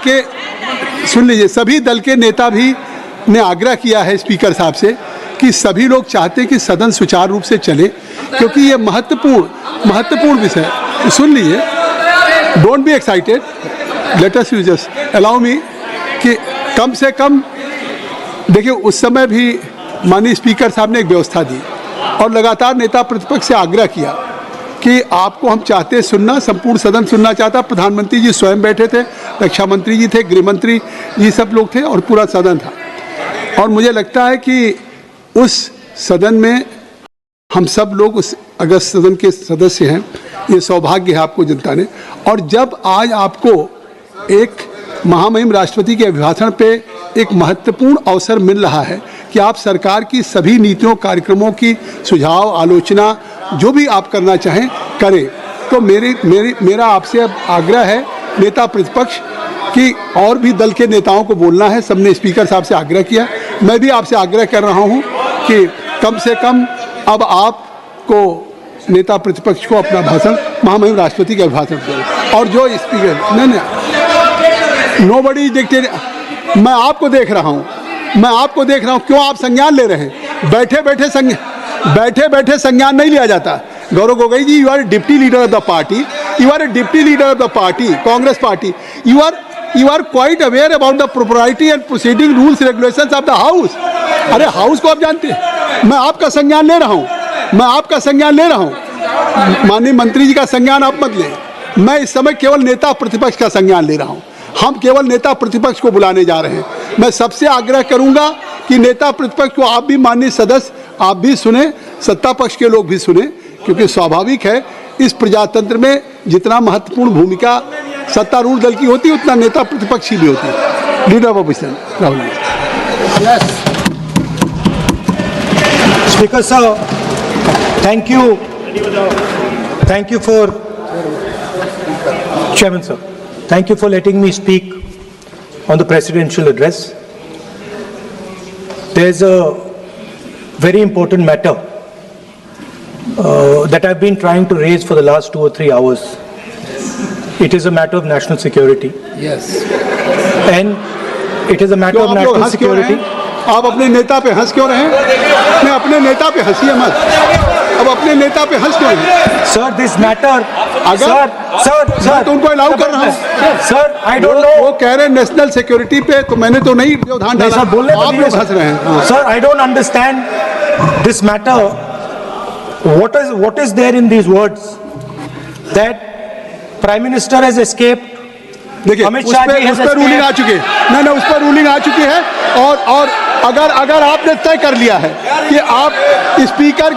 के, सुन लीजिए, सभी दल के नेता भी ने आग्रह किया है स्पीकर साहब से कि सभी लोग चाहते हैं कि सदन सुचारू रूप से चले, क्योंकि ये महत्वपूर्ण विषय। सुन लीजिए, don't be excited, let us you just allow me कि कम से कम देखिए, उस समय भी माननीय स्पीकर साहब ने एक व्यवस्था दी और लगातार नेता प्रतिपक्ष से आग्रह किया कि आपको हम चाहते हैं सुनना, संपूर्ण सदन सुनना चाहता। प्रधानमंत्री जी स्वयं बैठे थे, रक्षा मंत्री जी थे, गृह मंत्री जी सब लोग थे और पूरा सदन था। और मुझे लगता है कि उस सदन में हम सब लोग उस अगस्त सदन के सदस्य हैं, ये सौभाग्य है आपको जनता ने। और जब आज आपको एक महामहिम राष्ट्रपति के अभिभाषण पे एक महत्वपूर्ण अवसर मिल रहा है कि आप सरकार की सभी नीतियों, कार्यक्रमों की सुझाव, आलोचना जो भी आप करना चाहें करें, तो मेरा आपसे अब आग्रह है नेता प्रतिपक्ष कि और भी दल के नेताओं को बोलना है। सबने स्पीकर साहब से आग्रह किया, मैं भी आपसे आग्रह कर रहा हूं कि कम से कम अब आपको नेता प्रतिपक्ष को अपना भाषण, महामहिम राष्ट्रपति का भाषण दें। और जो स्पीकर नहीं, नोबडी डिक्टेट, मैं आपको देख रहा हूं, क्यों आप संज्ञान ले रहे हैं? बैठे बैठे संज्ञान नहीं लिया जाता। Gaurav Gogoi ji, you are deputy leader of the party, Congress party, you are quite aware about the propriety and proceeding rules regulations of the house। अरे हाउस को आप जानते हैं, मैं आपका संज्ञान ले रहा हूं, माननीय मंत्री जी का संज्ञान आप मत लें। मैं इस समय केवल नेता प्रतिपक्ष का संज्ञान ले रहा हूं। हम केवल नेता प्रतिपक्ष को बुलाने जा रहे हैं। मैं सबसे आग्रह करूंगा कि नेता प्रतिपक्ष को आप भी, माननीय सदस्य, आप भी सुने, सत्ता पक्ष के लोग भी सुने, क्योंकि स्वाभाविक है इस प्रजातंत्र में जितना महत्वपूर्ण भूमिका सत्तारूढ़ दल की होती है उतना नेता प्रतिपक्ष की भी होती है। Leader of opposition Rahul ji. Speaker साहब, thank you for chairman sir, thank you for letting me speak on the presidential address. There's a very important matter that I've been trying to raise for the last 2 or 3 hours. It is a matter of national security. Yes. And it is a matter of national security. आप अपने नेता पे हंस क्यों रहे हैं? मैं अपने नेता पे हंसिए मत। अब अपने नेता पे हंस क्यों रहे? Sir, this matter. सर, उनको अलाउ कर रहा हूँ। Sir, I don't know. वो कह रहे हैं नेशनल सिक्योरिटी पे, तो मैंने तो नहीं व्यवधान डाला। सर, बोलने आप लोग हंस रहे हैं। Sir, I don't understand this matter. What is there in these words that Prime Minister has escaped? देखिए, उस पर रूलिंग आ चुकी है। नहीं, उस पर रूलिंग आ चुकी है। और अगर आपने तय कर लिया है कि आप स्पीकर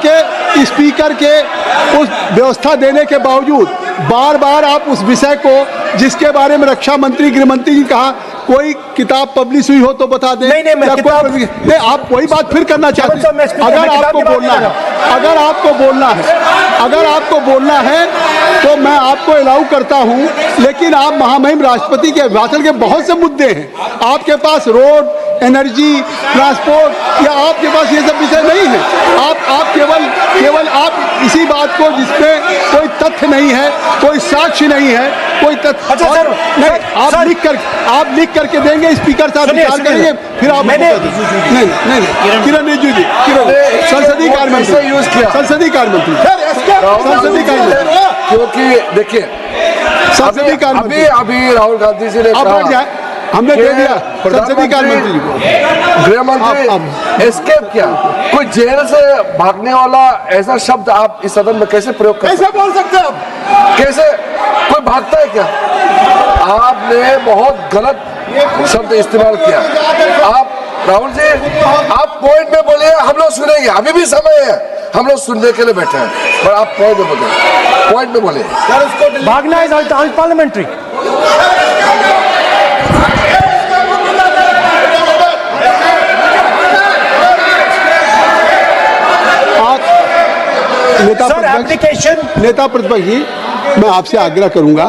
के उस व्यवस्था देने के बावजूद बार बार आप उस विषय को, जिसके बारे में रक्षा मंत्री, गृह मंत्री जी कहा, कोई किताब पब्लिश हुई हो तो बता दें। नहीं, आप वही बात फिर करना चाहते हैं। अगर आपको बोलना है तो मैं आपको अलाउ करता हूं, लेकिन आप महामहिम राष्ट्रपति के अभिभाषण के बहुत से मुद्दे हैं। आपके पास रोड, एनर्जी, ट्रांसपोर्ट, या आपके पास ये सब विषय नहीं है। आप केवल आप इसी बात को, जिसमें कोई तथ्य नहीं है, कोई साक्ष्य नहीं है, कोई तथ्य। अच्छा सर, नहीं, आप लिख करके देंगे, स्पीकर साहब विचार करेंगे, फिर आप नहीं, किरण रिजिजू जी, संसदीय कार्य मंत्री, क्योंकि देखिए, अभी राहुल गांधी जी ने कहा, हमने दे दिया संसदीय कार्य मंत्री जी को, गृह मंत्री एस्केप किया। कोई जेल से भागने वाला ऐसा शब्द आप इस सदन में कैसे प्रयोग कर, कैसे बोल सकते हैं आप? कैसे कोई भागता है क्या? आपने बहुत गलत शब्द इस्तेमाल किया। आप राहुल जी, आप पॉइंट में बोलिए, हम लोग सुनेंगे, अभी भी समय है, हम लोग सुनने के लिए बैठे हैं, पर आप पॉइंट में बोलिए। भागना इज अनपार्लियामेंट्री। नेता प्रतिपक्ष जी, मैं आपसे आग्रह करूंगा,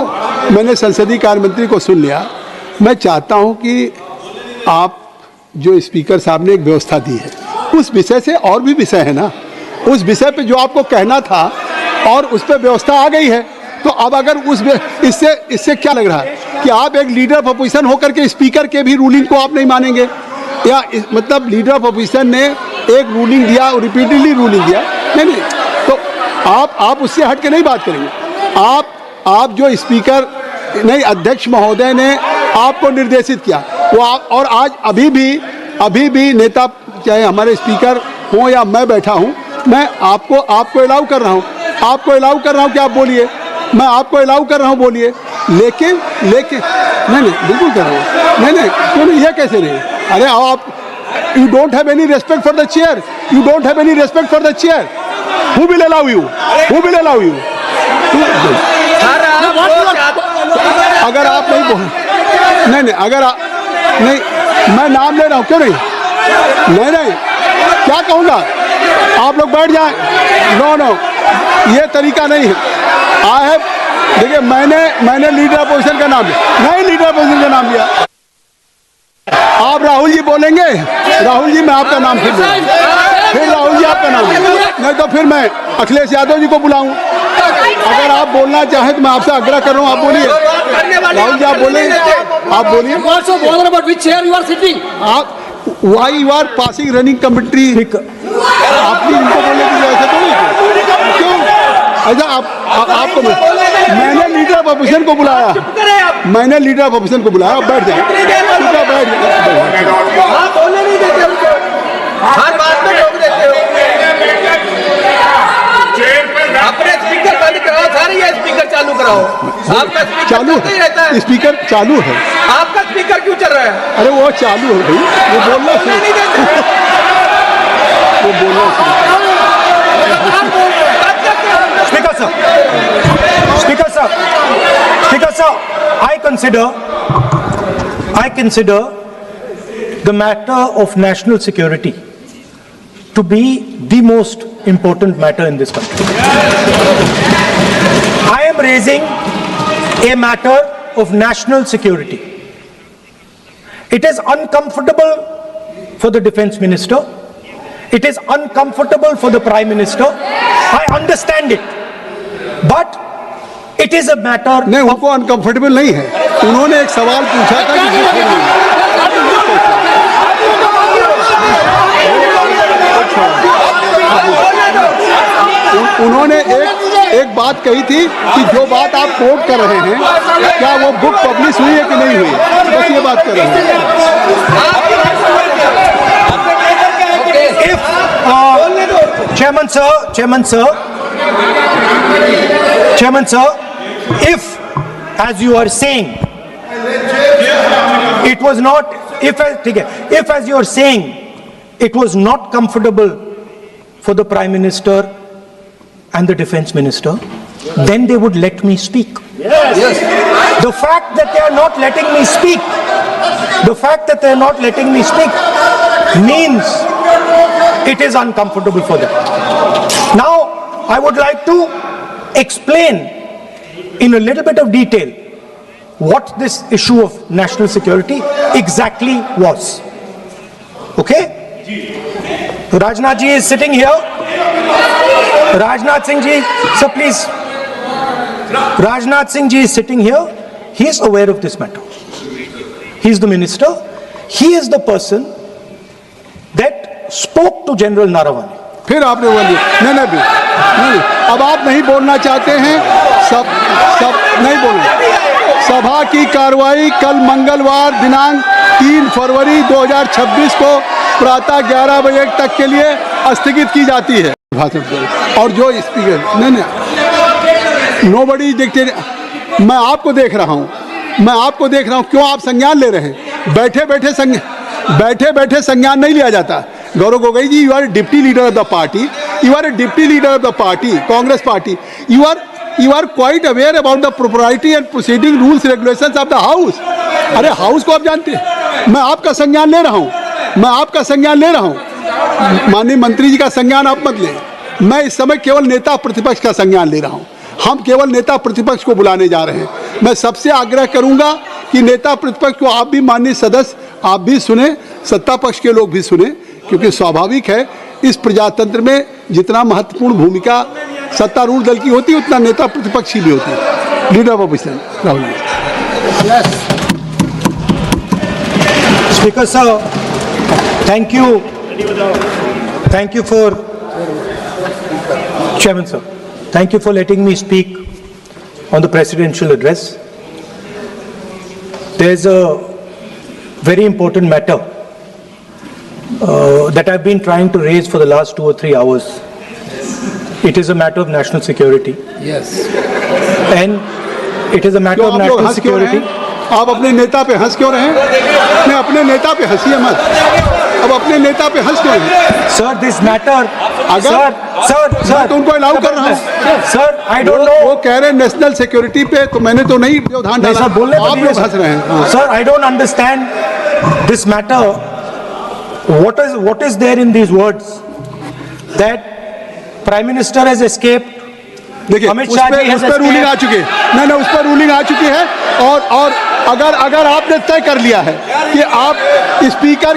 मैंने संसदीय कार्य मंत्री को सुन लिया। मैं चाहता हूं कि आप, जो स्पीकर साहब ने एक व्यवस्था दी है, उस विषय से, और भी विषय है ना, उस विषय पे जो आपको कहना था और उस पर व्यवस्था आ गई है, तो अब अगर इससे क्या लग रहा है कि आप एक लीडर ऑफ अपोजिशन होकर के स्पीकर के भी रूलिंग को आप नहीं मानेंगे, या मतलब लीडर ऑफ अपोजिशन ने एक रूलिंग दिया और रिपीटेडली रूलिंग दिया, नहीं तो आप उससे हट के नहीं बात करेंगे। आप जो स्पीकर नहीं, अध्यक्ष महोदय ने आपको निर्देशित किया वो और आज अभी भी नेता चाहे हमारे स्पीकर हों या मैं बैठा हूं, मैं आपको अलाउ कर रहा हूं कि आप बोलिए, मैं आपको अलाउ कर रहा हूं बोलिए, लेकिन नहीं बिल्कुल कर रहा हूं, नहीं क्यों नहीं, यह कैसे नहीं? अरे आप you don't have any respect for the chair, who will allow you अगर आप नहीं बोल नहीं अगर आप नहीं, मैं नाम ले रहा हूं, क्यों नहीं क्या कहूंगा, आप लोग बैठ जाएं, नो ये तरीका नहीं है। देखिए मैंने लीडर अपोजिशन का नाम लिया, आप राहुल जी बोलेंगे, राहुल जी मैं आपका नाम फिर राहुल जी आपका नाम, नहीं तो फिर मैं अखिलेश यादव जी को बुलाऊं। अगर आप बोलना चाहें तो मैं आपसे आग्रह कर रहा हूं, आप बोलिए, राहुल जी आप बोलिए। आप why you are passing running commentary? आपने इनको बोलने की ऐसा तो नहीं क्यों? अच्छा आपको मैंने लीडर ऑफ अपोजिशन को बुलाया, बैठ जाए, हर बात में रोक देते हो। अपने स्पीकर बंद कराओ, सारे ये स्पीकर चालू कराओ। आपका चालू रहता है, स्पीकर चालू है, आपका स्पीकर क्यों चल रहा है? अरे वो चालू है भाई, वो बोलना Speaker sir, I consider the matter of national security to be the most important matter in this country. I am raising a matter of national security. It is uncomfortable for the defense minister. It is uncomfortable for the prime minister. I understand it. But it is a matter. नहीं, उनको uncomfortable नहीं है, उन्होंने एक सवाल पूछा था कि उन्होंने एक बात कही थी कि जो बात आप कोट कर रहे हैं क्या वो बुक पब्लिश हुई है कि नहीं हुई, बस ये बात कर रहे हैं। Chairman sir, if as you are saying it was not, if as you are saying it was not comfortable for the Prime Minister and the Defense Minister, then they would let me speak. Yes. The fact that they are not letting me speak, means it is uncomfortable for them. Now, I would like to explain in a little bit of detail what this issue of national security exactly was. Okay? Rajnath ji is sitting here. Rajnath Singh ji, so please. Rajnath Singh ji is sitting here. He is aware of this matter. He is the minister. He is the person that spoke to General Naravane. फिर आपने बोल दिया नहीं, अब आप नहीं बोलना चाहते हैं, सब नहीं बोलना। सभा की कार्रवाई कल मंगलवार दिनांक 3 फरवरी 2026 को प्रातः 11 बजे तक के लिए स्थगित की जाती है। और जो स्पीकर नहीं नोबडी डिक्टेट, मैं आपको देख रहा हूँ, क्यों आप संज्ञान ले रहे हैं? बैठे बैठे संज्ञान नहीं लिया जाता। गौरव गोगोई जी, you are a deputy leader of the party, Congress party. You are quite aware about the propriety and proceeding rules regulations of the house. अरे हाउस को आप जानते हैं, मैं आपका संज्ञान ले रहा हूँ, माननीय मंत्री जी का संज्ञान आप मत लें। मैं इस समय केवल नेता प्रतिपक्ष का संज्ञान ले रहा हूँ। हम केवल नेता प्रतिपक्ष को बुलाने जा रहे हैं। मैं सबसे आग्रह करूंगा कि नेता प्रतिपक्ष को आप भी, माननीय सदस्य आप भी सुने, सत्ता पक्ष के लोग भी सुने, क्योंकि स्वाभाविक है इस प्रजातंत्र में जितना महत्वपूर्ण भूमिका सत्तारूढ़ दल की होती है उतना नेता प्रतिपक्ष की भी होती है। Leader of opposition Rahul Gandhi. Speaker sir, thank you for, Chairman sir, thank you for letting me speak on the presidential address. There's a very important matter that I've been trying to raise for the last 2 or 3 hours. It is a matter of national security. Yes. And it is a matter क्यों of आप लोग national हंस क्यों रहे security. हैं? आप अपने नेता पे हंस क्यों रहे हैं? नहीं, अपने नेता पे हंसिए मत। अब अपने नेता पे हंस क्यों रहे हैं? Sir, this matter, sir, मैं तो उनको अलाउ कर रहा हूँ। Sir, I don't know. वो कह रहे हैं नेशनल सिक्योरिटी पे, तो मैंने तो नहीं व्यवधान नहीं डाला। सर, बोलने तो आप दीजिए लोग हंस रहे हैं। सर। हाँ। Sir, I don't understand this matter. What is there in these words that Prime Minister has escaped? देखिए, अमित उस शाह पर जी has रूलिंग आ escaped. चुकी है। नहीं, उस पर रूलिंग आ चुकी है। और अगर आपने तय कर लिया है कि आप स्पीकर